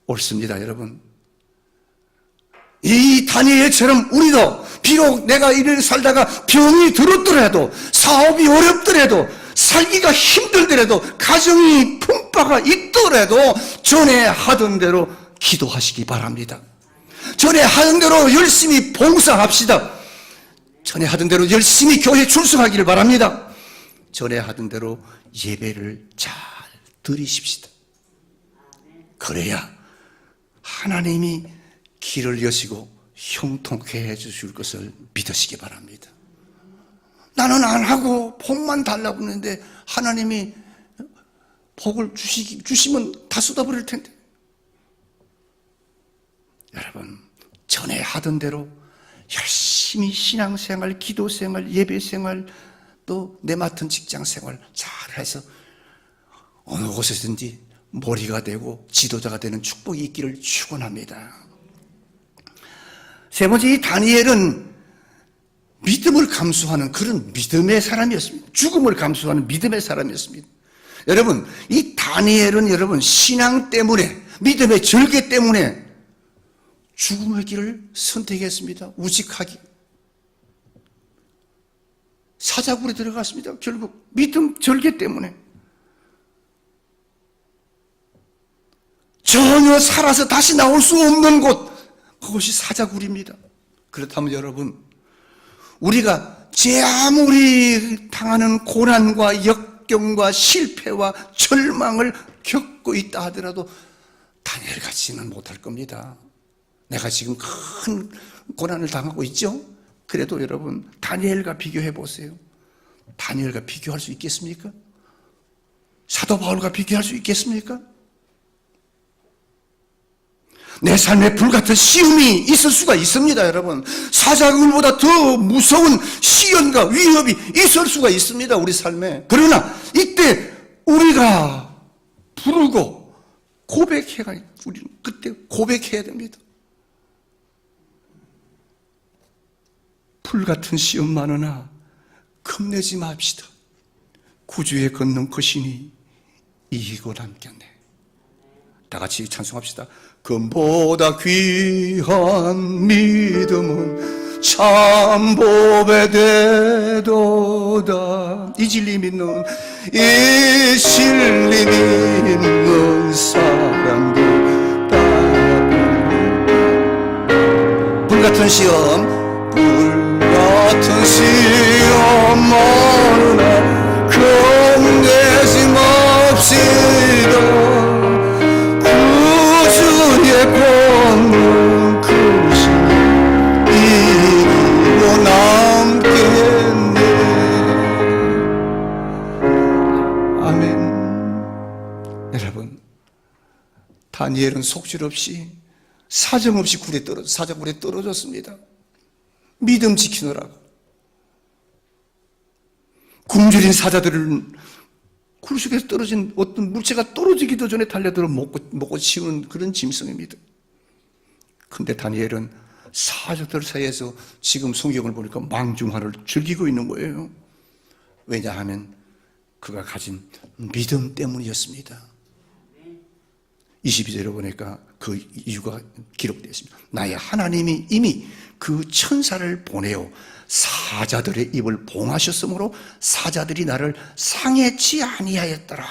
S1: 옳습니다, 여러분. 이 다니엘처럼 우리도 비록 내가 이를 살다가 병이 들었더라도, 사업이 어렵더라도, 살기가 힘들더라도, 가정이 풍파가 있더라도 전에 하던 대로 기도하시기 바랍니다. 전에 하던 대로 열심히 봉사합시다. 전에 하던 대로 열심히 교회 출석하기를 바랍니다. 전에 하던 대로 예배를 잘 드리십시다. 그래야 하나님이 길을 여시고 형통케 해주실 것을 믿으시기 바랍니다. 나는 안 하고 복만 달라고 하는데 하나님이 복을 주시면 다 쏟아버릴 텐데. 여러분, 전에 하던 대로 열심히 신앙생활, 기도생활, 예배생활, 또 내 맡은 직장생활 잘해서 어느 곳에든지 머리가 되고 지도자가 되는 축복이 있기를 축원합니다. 세 번째, 이 다니엘은 믿음을 감수하는 그런 믿음의 사람이었습니다. 죽음을 감수하는 믿음의 사람이었습니다. 여러분, 이 다니엘은 여러분 신앙 때문에, 믿음의 절개 때문에 죽음의 길을 선택했습니다. 우직하기. 사자굴에 들어갔습니다. 결국 믿음 절개 때문에. 전혀 살아서 다시 나올 수 없는 곳, 그것이 사자굴입니다. 그렇다면 여러분, 우리가 제 아무리 당하는 고난과 역경과 실패와 절망을 겪고 있다 하더라도 다니엘같이는 못할 겁니다. 내가 지금 큰 고난을 당하고 있죠? 그래도 여러분, 다니엘과 비교해 보세요. 다니엘과 비교할 수 있겠습니까? 사도 바울과 비교할 수 있겠습니까? 내 삶에 불같은 시험이 있을 수가 있습니다, 여러분. 사자굴보다 더 무서운 시련과 위협이 있을 수가 있습니다, 우리 삶에. 그러나 이때 우리가 부르고 고백해야, 우리는 그때 고백해야 됩니다. 불같은 시험 많으나 겁내지 맙시다. 구주의 걷는 그 신이 이기고 남겼네. 다 같이 찬송합시다. 금보다 귀한 믿음은 참보배 되도다. 이 진리 믿는, 이 진리 믿는 사람들 다. 불같은 시험, 불같은 시험 많으나 겁내지 맙시다. 걷는 그 신 이기고 남겠네. 아멘. 여러분, 다니엘은 속절없이 사정없이 사자굴에 떨어졌습니다. 믿음 지키느라고. 굶주린 사자들은 굴 속에서 떨어진 어떤 물체가 떨어지기도 전에 달려들어 먹고 치우는 그런 짐승입니다. 근데 다니엘은 사자들 사이에서 지금 성경을 보니까 망중하를 즐기고 있는 거예요. 왜냐하면 그가 가진 믿음 때문이었습니다. 22절에 보니까 그 이유가 기록되어 있습니다. 나의 하나님이 이미 그 천사를 보내어 사자들의 입을 봉하셨으므로 사자들이 나를 상해치 아니하였더라.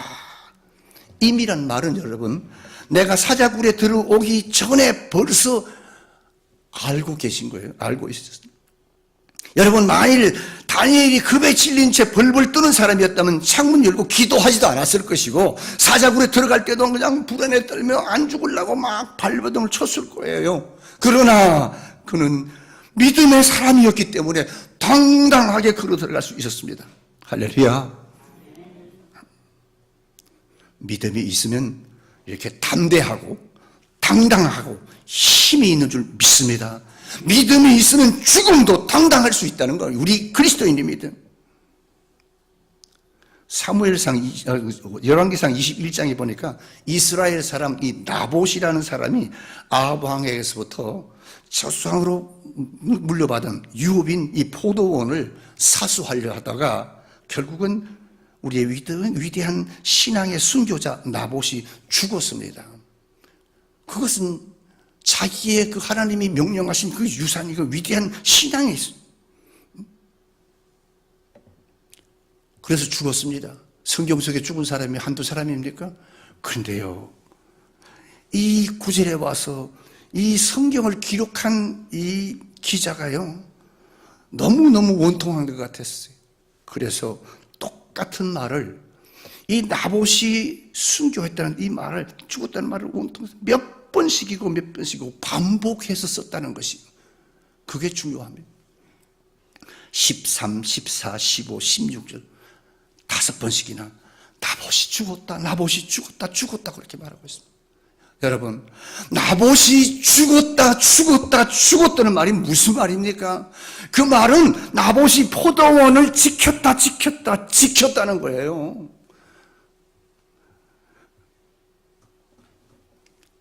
S1: 임이란 말은 여러분, 내가 사자굴에 들어오기 전에 벌써 알고 계신 거예요. 알고 있었어요. 여러분, 만일 다니엘이 급에 질린 채 벌벌 뜨는 사람이었다면 창문 열고 기도하지도 않았을 것이고, 사자굴에 들어갈 때도 그냥 불안에 떨며 안 죽으려고 막 발버둥을 쳤을 거예요. 그러나 그는 믿음의 사람이었기 때문에 당당하게 걸어 들어갈 수 있었습니다. 할렐루야. 믿음이 있으면 이렇게 담대하고 당당하고 힘이 있는 줄 믿습니다. 믿음이 있으면 죽음도 당당할 수 있다는 거예요. 우리 그리스도인의 믿음. 열왕기상 21장에 보니까 이스라엘 사람 이 나봇이라는 사람이 아합 왕에게서부터 저수왕으로 물려받은 유업인 이 포도원을 사수하려 하다가 결국은 우리의 위대한 신앙의 순교자 나봇이 죽었습니다. 그 그것은 자기의 그 하나님이 명령하신 그 유산이 그 위대한 신앙에 있습니다. 그래서 죽었습니다. 성경 속에 죽은 사람이 한두 사람입니까? 그런데요, 이 구절에 와서 이 성경을 기록한 이 기자가요, 너무너무 원통한 것 같았어요. 그래서 똑같은 말을, 이 나봇이 순교했다는 이 말을, 죽었다는 말을 원통해서 몇 번씩이고 몇 번씩이고 반복해서 썼다는 것이, 그게 중요합니다. 13, 14, 15, 16절 5번씩이나 나봇이 죽었다, 나봇이 죽었다, 죽었다 그렇게 말하고 있습니다. 여러분, 나봇이 죽었다, 죽었다, 죽었다는 말이 무슨 말입니까? 그 말은 나봇이 포도원을 지켰다, 지켰다, 지켰다는 거예요.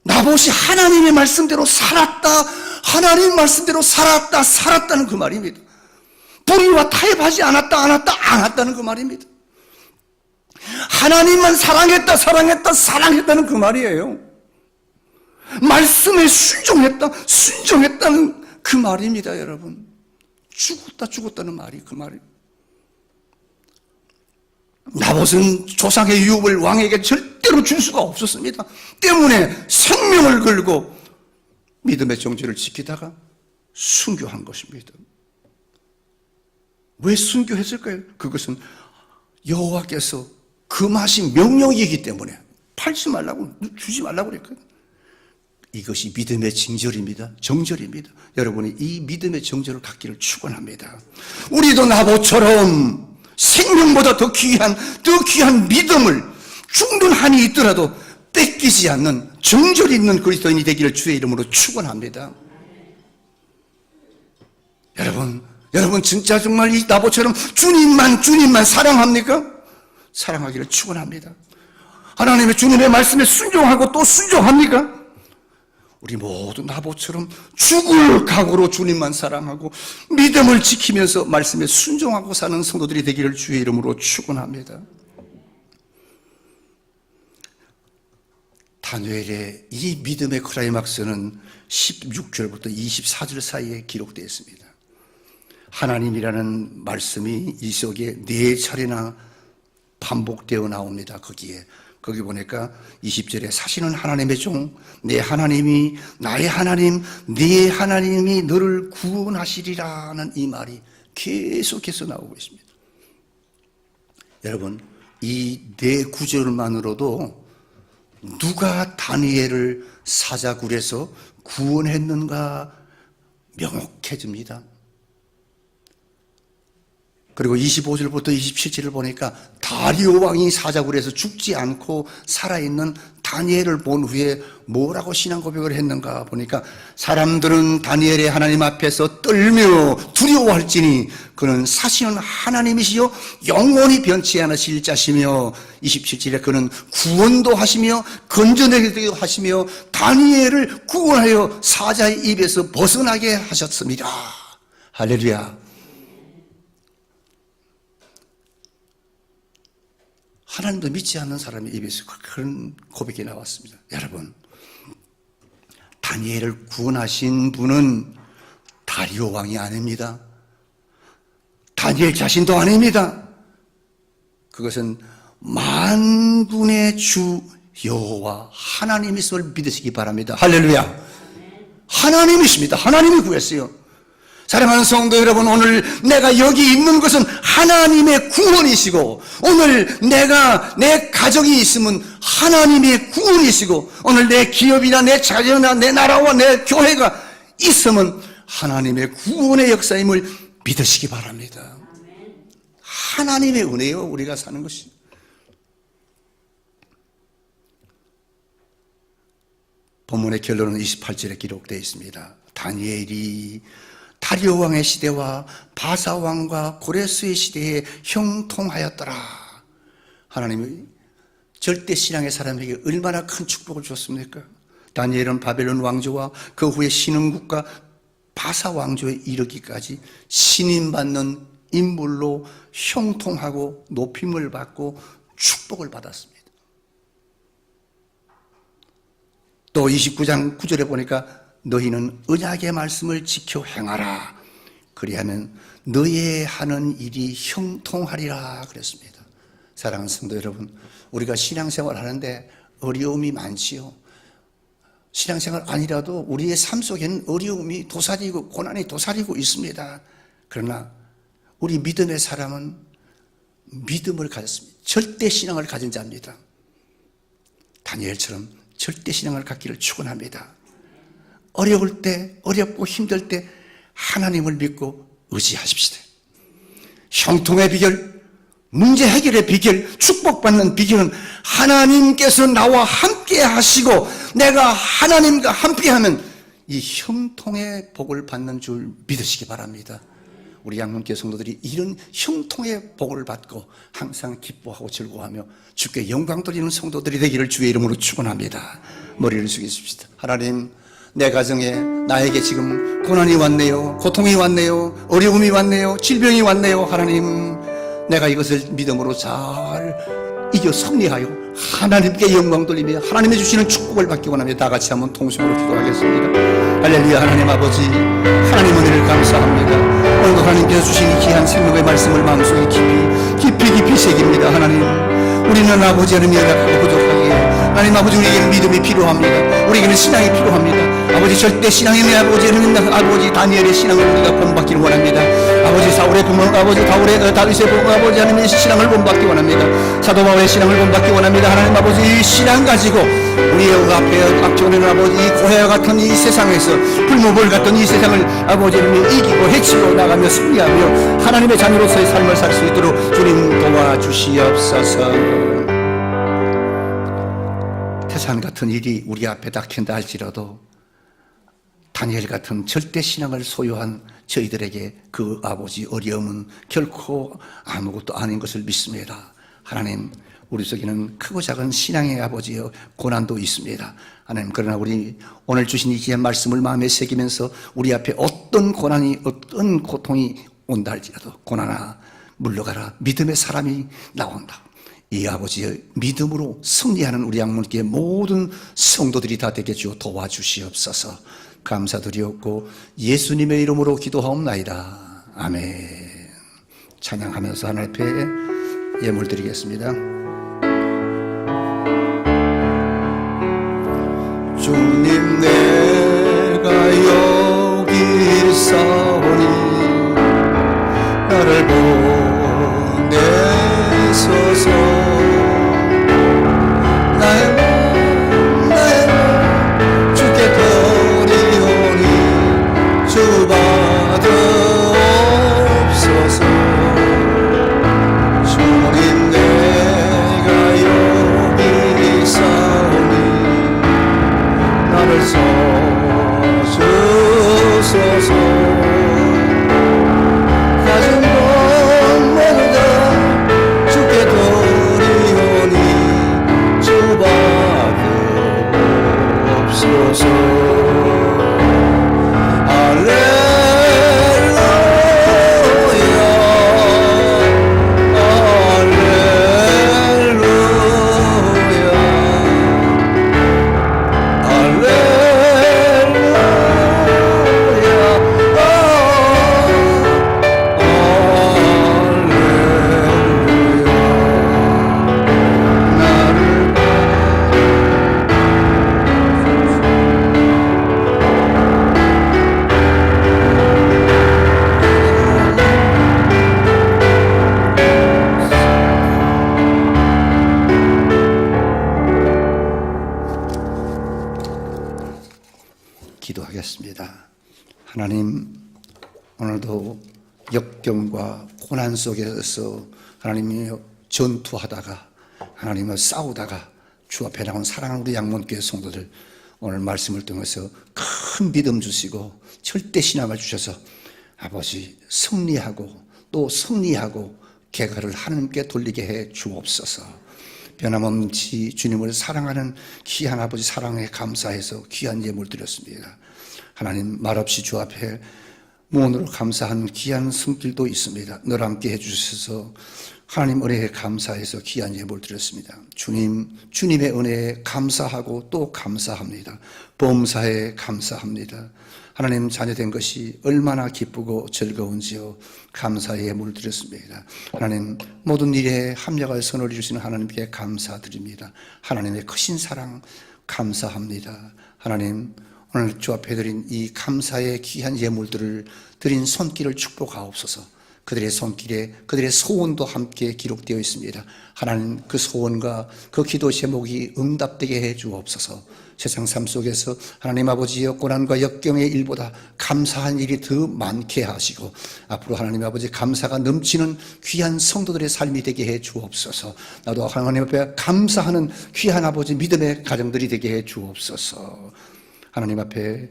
S1: 나봇이 하나님의 말씀대로 살았다, 하나님 말씀대로 살았다, 살았다는 그 말입니다. 불의와 타협하지 않았다는 그 말입니다. 하나님만 사랑했다, 사랑했다, 사랑했다는 그 말이에요. 말씀에 순종했다는 그 말입니다, 여러분. 죽었다, 죽었다는 말이 그 말이에요. 나봇은 조상의 유업을 왕에게 절대로 줄 수가 없었습니다. 때문에 생명을 걸고 믿음의 정죄를 지키다가 순교한 것입니다. 왜 순교했을까요? 그것은 여호와께서 금하신 명령이기 때문에 팔지 말라고, 주지 말라고 그랬거든요. 이것이 믿음의 징절입니다. 정절입니다. 여러분이 이 믿음의 정절을 갖기를 축원합니다. 우리도 나봇처럼 생명보다 더 귀한 믿음을 죽는 한이 있더라도 뺏기지 않는 정절 있는 그리스도인이 되기를 주의 이름으로 축원합니다. 여러분 진짜 정말 이 나봇처럼 주님만 사랑합니까? 사랑하기를 축원합니다. 하나님의 주님의 말씀에 순종하고 또 순종합니까? 우리 모두 나봇처럼 죽을 각오로 주님만 사랑하고 믿음을 지키면서 말씀에 순종하고 사는 성도들이 되기를 주의 이름으로 축원합니다. 다니엘의 이 믿음의 클라이막스는 16절부터 24절 사이에 기록되어 있습니다. 하나님이라는 말씀이 이 속에 4차례나 반복되어 나옵니다. 거기 보니까 20절에 사시는 하나님의 종, 내 하나님이 나의 하나님, 네 하나님이 너를 구원하시리라는 이 말이 계속해서 나오고 있습니다. 여러분, 이 4구절만으로도 누가 다니엘을 사자굴에서 구원했는가 명확해집니다. 그리고 25절부터 27절을 보니까 다리오 왕이 사자굴에서 죽지 않고 살아있는 다니엘을 본 후에 뭐라고 신앙 고백을 했는가 보니까 사람들은 다니엘의 하나님 앞에서 떨며 두려워할지니 그는 사시는 하나님이시요 영원히 변치 않으실 자시며 27절에 그는 구원도 하시며 건져내기도 하시며 다니엘을 구원하여 사자의 입에서 벗어나게 하셨습니다. 할렐루야. 하나님도 믿지 않는 사람의 입에서 그런 고백이 나왔습니다. 여러분, 다니엘을 구원하신 분은 다리오 왕이 아닙니다. 다니엘 자신도 아닙니다. 그것은 만군의 주 여호와 하나님이심을 믿으시기 바랍니다. 할렐루야. 하나님이십니다. 하나님이 구했어요. 사랑하는 성도 여러분, 오늘 내가 여기 있는 것은 하나님의 구원이시고, 오늘 내가 내 가정이 있으면 하나님의 구원이시고, 오늘 내 기업이나 내 자녀나 내 나라와 내 교회가 있으면 하나님의 구원의 역사임을 믿으시기 바랍니다. 하나님의 은혜요, 우리가 사는 것이. 본문의 결론은 28절에 기록되어 있습니다. 다니엘이 다리오 왕의 시대와 바사 왕과 고레스의 시대에 형통하였더라. 하나님이 절대 신앙의 사람에게 얼마나 큰 축복을 줬습니까? 다니엘은 바벨론 왕조와 그 후에 신흥국가 바사 왕조에 이르기까지 신임받는 인물로 형통하고 높임을 받고 축복을 받았습니다. 또 에베소 29장 9절에 보니까 너희는 언약의 말씀을 지켜 행하라. 그리하면 너의 하는 일이 형통하리라 그랬습니다. 사랑하는 성도 여러분, 우리가 신앙생활 하는데 어려움이 많지요. 신앙생활 아니라도 우리의 삶 속에는 어려움이 도사리고 고난이 도사리고 있습니다. 그러나 우리 믿음의 사람은 믿음을 가졌습니다. 절대 신앙을 가진 자입니다. 다니엘처럼 절대 신앙을 갖기를 축원합니다. 어려울 때, 어렵고 힘들 때 하나님을 믿고 의지하십시다. 형통의 비결, 문제 해결의 비결, 축복받는 비결은 하나님께서 나와 함께 하시고 내가 하나님과 함께하면 이 형통의 복을 받는 줄 믿으시기 바랍니다. 우리 양문교회 성도들이 이런 형통의 복을 받고 항상 기뻐하고 즐거워하며 주께 영광 돌리는 성도들이 되기를 주의 이름으로 축원합니다. 머리를 숙이십시다. 하나님, 내 가정에 나에게 지금 고난이 왔네요. 고통이 왔네요. 어려움이 왔네요. 질병이 왔네요. 하나님, 내가 이것을 믿음으로 잘 이겨 승리하여 하나님께 영광 돌리며 하나님이 주시는 축복을 받기 원합니다. 다 같이 한번 통성으로 기도하겠습니다. 할렐루야. 하나님 아버지, 하나님 은혜를 감사합니다. 오늘도 하나님께서 주신 귀한 생명의 말씀을 마음속에 깊이 새깁니다. 하나님, 우리는 아버지 하나님 연약하고 부족하기에 하나님 아버지 우리에게는 믿음이 필요합니다. 우리에게는 신앙이 필요합니다. 아버지 절대 신앙이 내 아버지 하나님 아버지 다니엘의 신앙을 우리가 본받기를 원합니다. 아버지 사울의 부모 아버지 다윗의 부모 아버지 하나님의 신앙을 본받기 원합니다. 사도 바울의 신앙을 본받기 원합니다. 하나님 아버지 이 신앙 가지고 우리의 앞에 닥쳐오는 아버지 이 고해와 같은 이 세상에서 불모불 같은 이 세상을 아버지 하나님 이기고 해치고 나가며 승리하며 하나님의 자녀로서의 삶을 살 수 있도록 주님 도와주시옵소서. 태산 같은 일이 우리 앞에 닥친다 할지라도 다니엘 같은 절대 신앙을 소유한 저희들에게 그 아버지 어려움은 결코 아무것도 아닌 것을 믿습니다. 하나님, 우리 속에는 크고 작은 신앙의 아버지의 고난도 있습니다. 하나님, 그러나 우리 오늘 주신 이 귀한 말씀을 마음에 새기면서 우리 앞에 어떤 고난이 어떤 고통이 온다 할지라도 고난아 물러가라, 믿음의 사람이 나온다. 이 아버지의 믿음으로 승리하는 우리 양문교회 모든 성도들이 다 되게 주어 도와주시옵소서. 감사드리옵고 예수님의 이름으로 기도하옵나이다. 아멘. 찬양하면서 하나님 앞에 예물 드리겠습니다. 주님, 내가 여기 있사오니 나를 보내소서. 나의 몸 주께 드리오니 주 받으옵소서. 주님, 내가 여기 있사오니 나를 써주소서. 가진 것 모두 다 주께 드리오니 주 받으옵소서. 기도하겠습니다. 하나님, 오늘도 역경과 고난 속에서 하나님이 전투하다가 하나님을 싸우다가 주 앞에 나온 사랑하는 우리 양문교회 성도들 오늘 말씀을 통해서 큰 믿음 주시고 절대 신앙을 주셔서 아버지 승리하고 또 승리하고 개가를 하나님께 돌리게 해 주옵소서. 변함없이 주님을 사랑하는 귀한 아버지 사랑에 감사해서 귀한 예물 드렸습니다. 하나님, 말없이 주 앞에 무언으로 감사한 귀한 손길도 있습니다. 늘 함께 해주셔서 하나님 은혜에 감사해서 귀한 예물을 드렸습니다. 주님의 은혜에 감사하고 또 감사합니다. 범사에 감사합니다. 하나님 자녀된 것이 얼마나 기쁘고 즐거운지요. 감사의 예물을 드렸습니다. 하나님 모든 일에 합력할 선을 이루시는 하나님께 감사드립니다. 하나님의 크신 사랑 감사합니다. 하나님 오늘 주 앞에 드린 이 감사의 귀한 예물들을 드린 손길을 축복하옵소서. 그들의 손길에 그들의 소원도 함께 기록되어 있습니다. 하나님 그 소원과 그 기도 제목이 응답되게 해 주옵소서. 세상 삶 속에서 하나님 아버지의 고난과 역경의 일보다 감사한 일이 더 많게 하시고 앞으로 하나님 아버지 감사가 넘치는 귀한 성도들의 삶이 되게 해 주옵소서. 나도 하나님 앞에 감사하는 귀한 아버지 믿음의 가정들이 되게 해 주옵소서. 하나님 앞에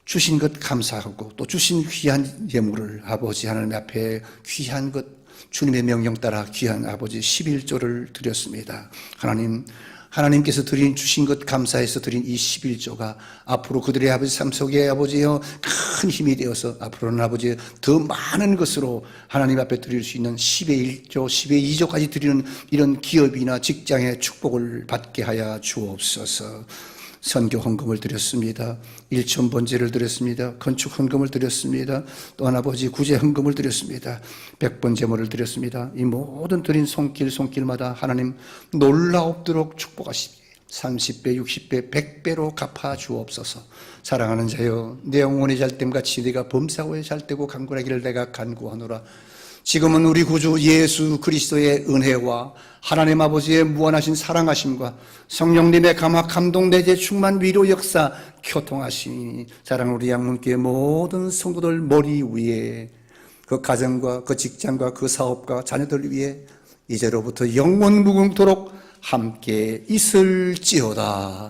S1: 주신 것 감사하고 또 주신 귀한 예물을 아버지 하나님 앞에 귀한 것 주님의 명령 따라 귀한 아버지 11조를 드렸습니다. 하나님께서 주신 것 감사해서 드린 이 11조가 앞으로 그들의 아버지 삶 속에 아버지여 큰 힘이 되어서 앞으로는 아버지 더 많은 것으로 하나님 앞에 드릴 수 있는 10의 1조, 10의 2조까지 드리는 이런 기업이나 직장의 축복을 받게 하여 주옵소서. 선교 헌금을 드렸습니다. 일천 번제를 드렸습니다. 건축 헌금을 드렸습니다. 또한 아버지 구제 헌금을 드렸습니다. 100번 제물을 드렸습니다. 이 모든 드린 손길마다 하나님 놀라옵도록 축복하시기 30배, 60배, 100배로 갚아 주옵소서. 사랑하는 자여 내 영혼의 잘됨같이 네가 범사고의 잘되고 강구하기를 내가 간구하노라. 지금은 우리 구주 예수 그리스도의 은혜와 하나님 아버지의 무한하신 사랑하심과 성령님의 감화 감동 내재 충만 위로 역사 교통하시니 사랑하는 우리 양문교회 모든 성도들 머리 위에 그 가정과 그 직장과 그 사업과 자녀들 위에 이제로부터 영원 무궁토록 함께 있을지어다.